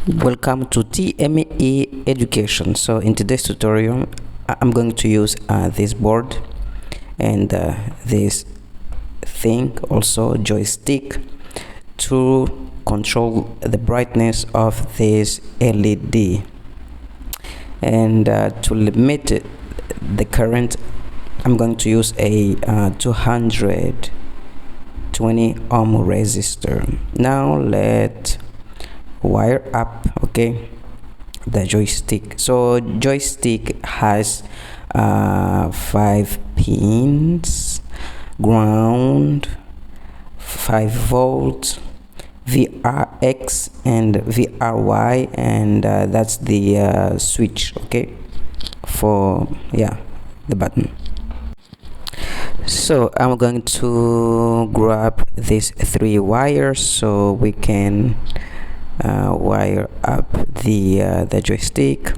Welcome to TME Education. So in today's tutorial I'm going to use this board and this thing, also joystick, to control the brightness of this LED, and to limit the current I'm going to use a 220 ohm resistor. Now let's wire up the joystick. So joystick has 5 pins: ground, 5 volts, VRX and VRY, and that's the switch for the button. So I'm going to grab these 3 wires so we can wire up the joystick.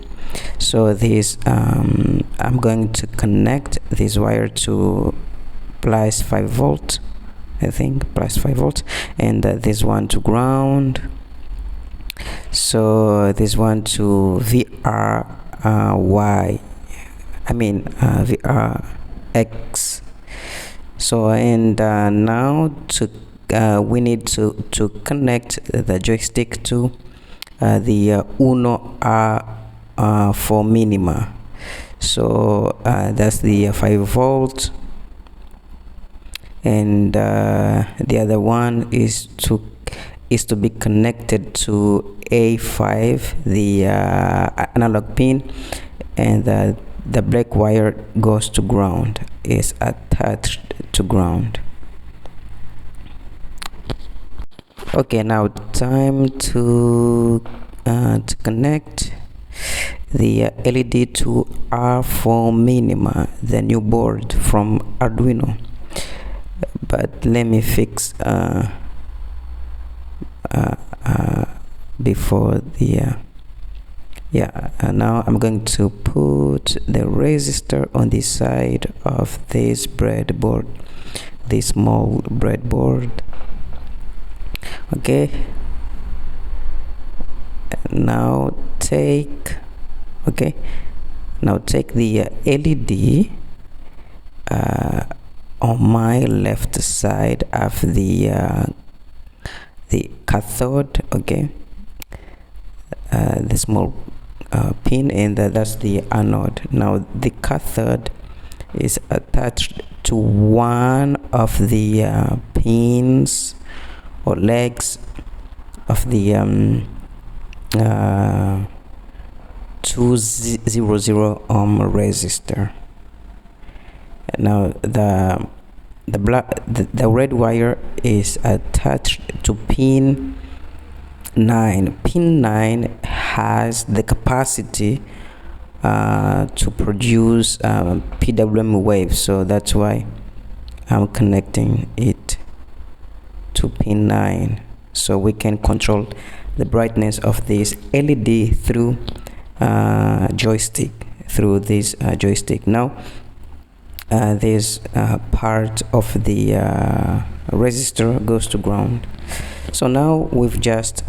So this I'm going to connect this wire to plus 5 volt, I think plus 5 volts, and this one to ground. So this one to VRY, VRX. So and now we need to connect the joystick to the UNO R4 Minima. So that's the 5 volts, and the other one is to be connected to A5, the analog pin, and the black wire goes to ground, is attached to ground. Okay, now time to connect the LED to R4 Minima, the new board from Arduino. But let me fix before the now I'm going to put the resistor on the side of this breadboard, this small breadboard. Now take the LED on my left side of the cathode, the small pin, and that's the anode. Now the cathode is attached to one of the pins or legs of the 200 ohm resistor. Now the red wire is attached to pin 9. Pin 9 has the capacity to produce PWM waves, so that's why I'm connecting it to pin 9, so we can control the brightness of this LED through joystick, joystick. Now this part of the resistor goes to ground. So now we've just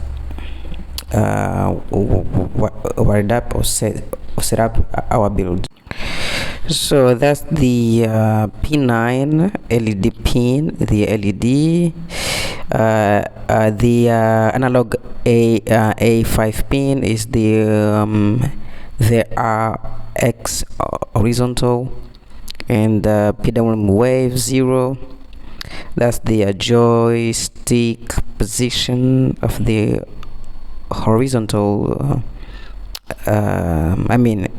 wired up or set up our build. So that's the P9 LED pin, the LED, the analog A5 pin is the RX horizontal, and PWM wave 0. That's the joystick position of the horizontal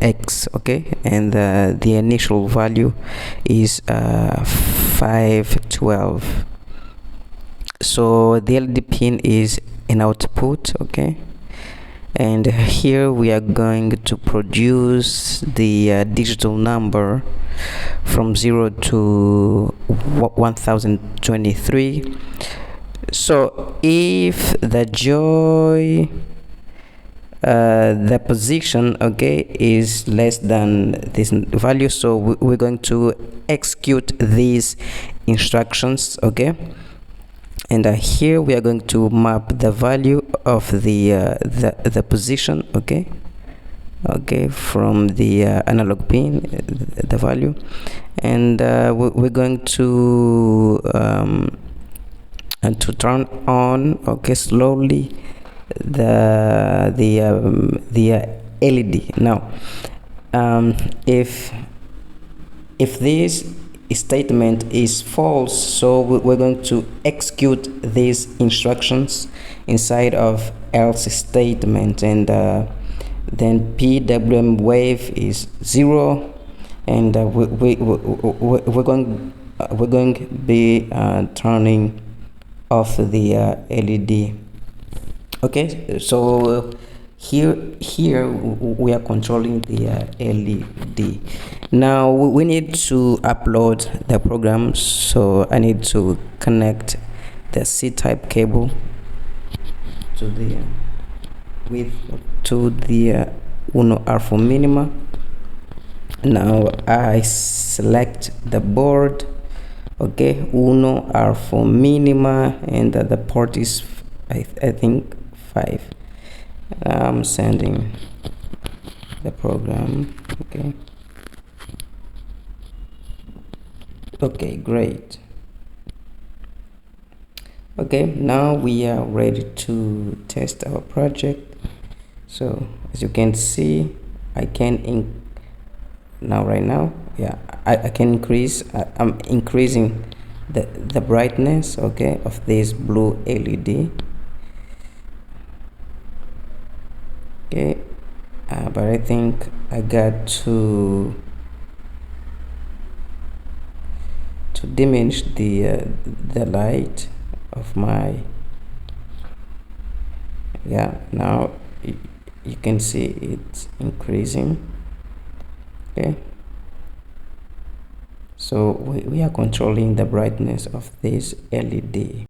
X, and the initial value is 512. so the LED pin is an output, and here we are going to produce the digital number from 0 to 1023. So if the the position is less than this value, so we're going to execute these instructions, and here we are going to map the value of the position, okay, from the analog pin, the value, and we're going to turn on, okay, slowly the LED. Now if this statement is false, so we're going to execute these instructions inside of else statement, and then PWM wave is 0, and we're going to be turning off the LED. Okay, so here we are controlling the LED. Now we need to upload the program, so I need to connect the C-type cable to the UNO R4 Minima. Now I select the board, okay, UNO R4 Minima, and the port is I think 5. I'm sending the program, okay, great. Okay, now we are ready to test our project. So as you can see, I can right now, yeah, I can increase, I'm increasing the brightness, okay, of this blue LED. Okay, but I think I got to diminish the light of my, yeah, now you can see it's increasing. Okay, so we are controlling the brightness of this LED.